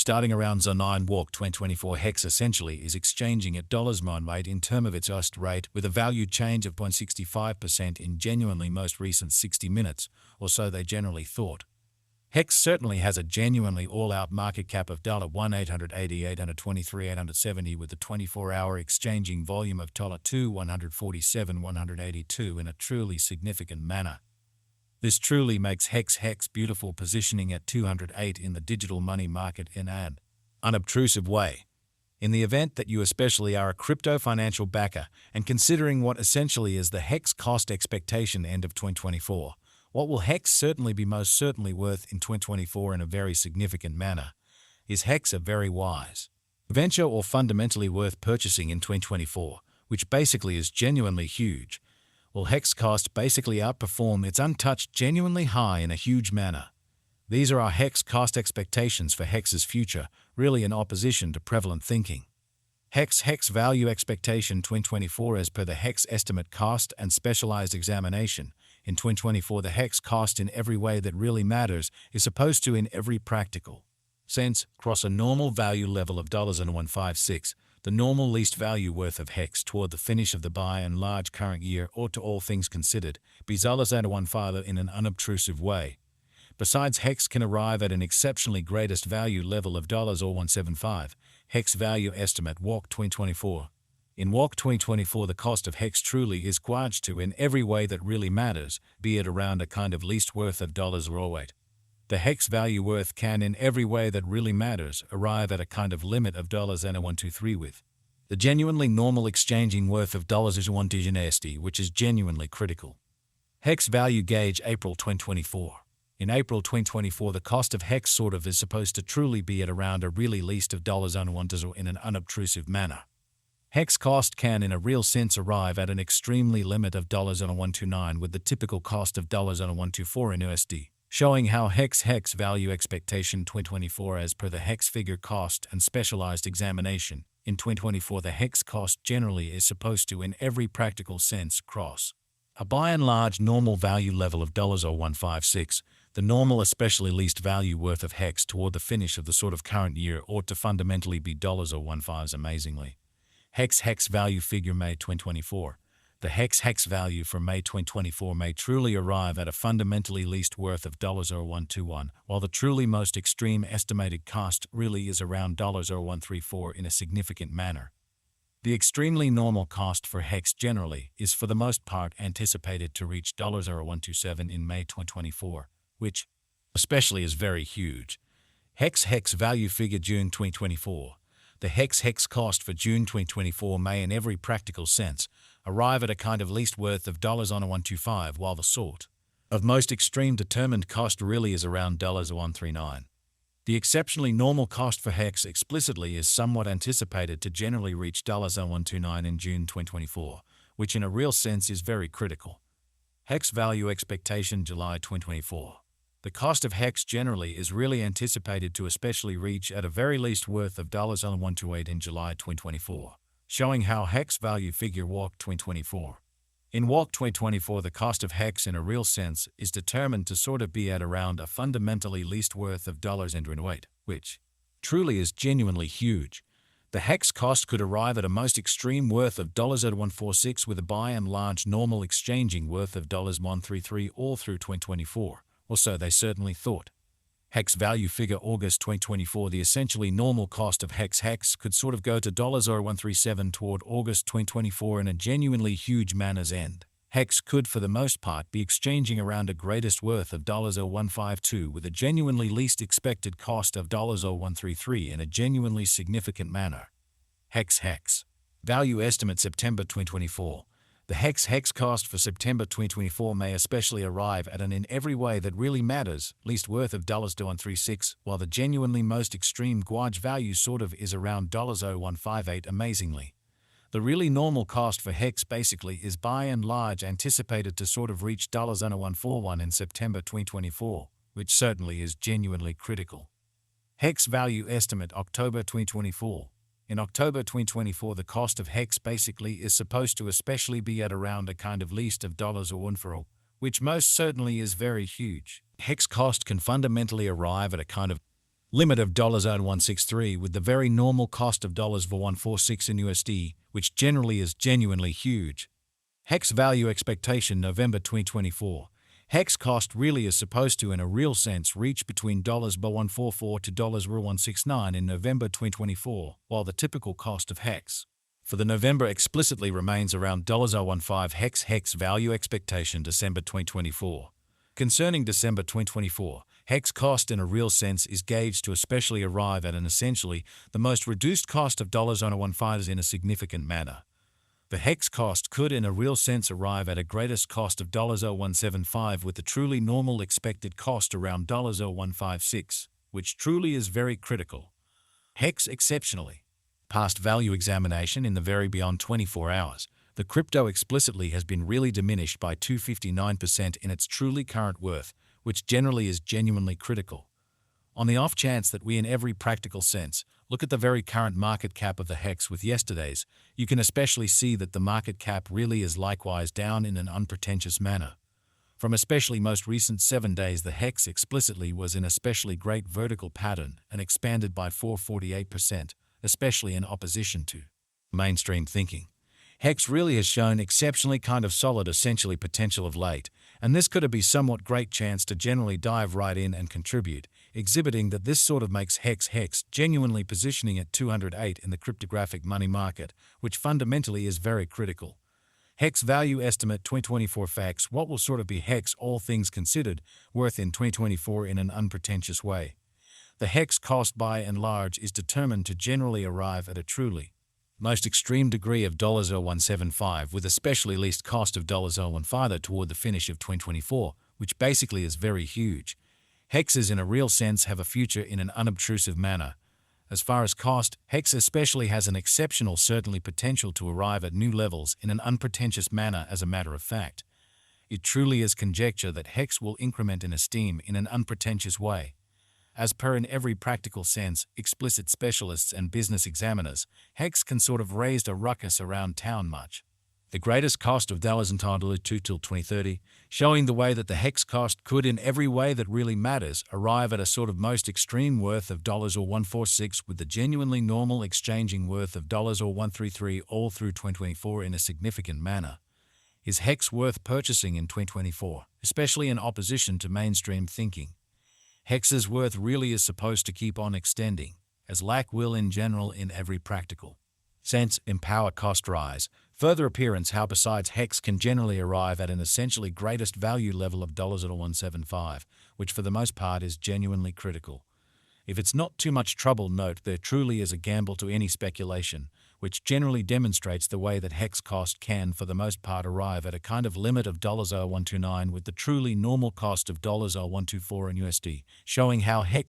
Starting around 09 walk 2024, HEX essentially is exchanging at $mon rate in term of its USD rate with a value change of 0.65% in genuinely most recent 60 minutes, or so they generally thought. HEX certainly has a genuinely all-out market cap of $1,880, 823, 870 with a 24-hour exchanging volume of $2,147, 182 in a truly significant manner. This truly makes HEX beautiful positioning at 208 in the digital money market in an unobtrusive way. In the event that you especially are a crypto financial backer and considering what essentially is the HEX cost expectation end of 2024, what will HEX certainly be most certainly worth in 2024 in a very significant manner? Is HEX a very wise venture or fundamentally worth purchasing in 2024, which basically is genuinely huge? Will HEX cost basically outperform its untouched genuinely high in a huge manner? These are our HEX cost expectations for HEX's future, really in opposition to prevalent thinking. HEX value expectation 2024 as per the HEX estimate cost and specialized examination. In 2024, the HEX cost in every way that really matters is supposed to in every practical sense cross a normal value level of $156, the normal least value worth of HEX toward the finish of the by and large current year ought to all things considered be $1 in an unobtrusive way. Besides, HEX can arrive at an exceptionally greatest value level of $175, HEX value estimate walk 2024. In walk 2024, the cost of HEX truly is quadged to in every way that really matters, be it around a kind of least worth of $08. The HEX value worth can in every way that really matters arrive at a kind of limit of $123 with the genuinely normal exchanging worth of $1 which is genuinely critical. HEX value gauge April 2024. In April 2024, the cost of HEX sort of is supposed to truly be at around a really least of $1 in an unobtrusive manner. HEX cost can in a real sense arrive at an extremely limit of $129 with the typical cost of $124 in USD, showing how HEX value expectation 2024 as per the HEX figure cost and specialized examination. In 2024, the HEX cost generally is supposed to in every practical sense cross a by and large normal value level of $156, the normal especially least value worth of HEX toward the finish of the sort of current year ought to fundamentally be $015 amazingly. HEX value figure May 2024. The HEX value for May 2024 may truly arrive at a fundamentally least worth of $0121, while the truly most extreme estimated cost really is around $0134 in a significant manner. The extremely normal cost for HEX generally is for the most part anticipated to reach $0127 in May 2024, which especially is very huge. HEX value figure June 2024. The HEX cost for June 2024 may in every practical sense arrive at a kind of least worth of $125, while the sort of most extreme determined cost really is around $139. The exceptionally normal cost for HEX explicitly is somewhat anticipated to generally reach $129 in June 2024, which in a real sense is very critical. HEX value expectation July 2024. The cost of HEX generally is really anticipated to especially reach at a very least worth of $128 in July 2024, showing how HEX value figure walk 2024. In walk 2024, the cost of HEX in a real sense is determined to sort of be at around a fundamentally least worth of $108, which truly is genuinely huge. The HEX cost could arrive at a most extreme worth of $146 with a by and large normal exchanging worth of $133 all through 2024. Or so they certainly thought. HEX value figure August 2024. The essentially normal cost of HEX could sort of go to $0137 toward August 2024 in a genuinely huge manner's end. HEX could for the most part be exchanging around a greatest worth of $0152 with a genuinely least expected cost of $0133 in a genuinely significant manner. HEX value estimate September 2024. The HEX cost for September 2024 may especially arrive at an in every way that really matters least worth of $136, while the genuinely most extreme gauge value sort of is around $0158 amazingly. The really normal cost for HEX basically is by and large anticipated to sort of reach $0141 in September 2024, which certainly is genuinely critical. HEX value estimate October 2024. In October 2024, the cost of HEX basically is supposed to especially be at around a kind of least of $1, which most certainly is very huge. HEX cost can fundamentally arrive at a kind of limit of $0.163 with the very normal cost of $146 in USD, which generally is genuinely huge. Hex value expectation November 2024. Hex cost really is supposed to, in a real sense, reach between $144 to $169 in November 2024, while the typical cost of Hex for the November explicitly remains around $0.15 Hex value expectation December 2024. Concerning December 2024, Hex cost in a real sense is gauged to especially arrive at an essentially the most reduced cost of $0.15 in a significant manner. The Hex cost could in a real sense arrive at a greatest cost of $0.175 with the truly normal expected cost around $0.156, which truly is very critical. Hex exceptionally. Past value examination in the very beyond 24 hours, the crypto explicitly has been really diminished by 259% in its truly current worth, which generally is genuinely critical. On the off chance that we in every practical sense look at the very current market cap of the Hex with yesterday's, you can especially see that the market cap really is likewise down in an unpretentious manner. From especially most recent 7 days, the Hex explicitly was in especially great vertical pattern and expanded by 448%, especially in opposition to mainstream thinking. Hex really has shown exceptionally kind of solid essentially potential of late, and this could be somewhat great chance to generally dive right in and contribute, exhibiting that this sort of makes Hex genuinely positioning at 208 in the cryptographic money market, which fundamentally is very critical. Hex value estimate 2024 facts. What will sort of be Hex all things considered worth in 2024 in an unpretentious way? The Hex cost by and large is determined to generally arrive at a truly most extreme degree of $0.175 with especially least cost of $0.15 toward the finish of 2024, which basically is very huge. Hexes in a real sense have a future in an unobtrusive manner. As far as cost, Hex especially has an exceptional certainly potential to arrive at new levels in an unpretentious manner. As a matter of fact, it truly is conjecture that Hex will increment in esteem in an unpretentious way. As per in every practical sense, explicit specialists and business examiners, Hex can sort of raise a ruckus around town much. The greatest cost of dollars entitled to till 2030, showing the way that the Hex cost could in every way that really matters arrive at a sort of most extreme worth of $146 with the genuinely normal exchanging worth of $133 all through 2024 in a significant manner. Is Hex worth purchasing in 2024, especially in opposition to mainstream thinking? Hex's worth really is supposed to keep on extending, as lack will in general in every practical sense empower cost rise. Further appearance how besides Hex can generally arrive at an essentially greatest value level of $175, which for the most part is genuinely critical. If it's not too much trouble, note there truly is a gamble to any speculation, which generally demonstrates the way that Hex cost can for the most part arrive at a kind of limit of $129 with the truly normal cost of $124 in USD, showing how Hex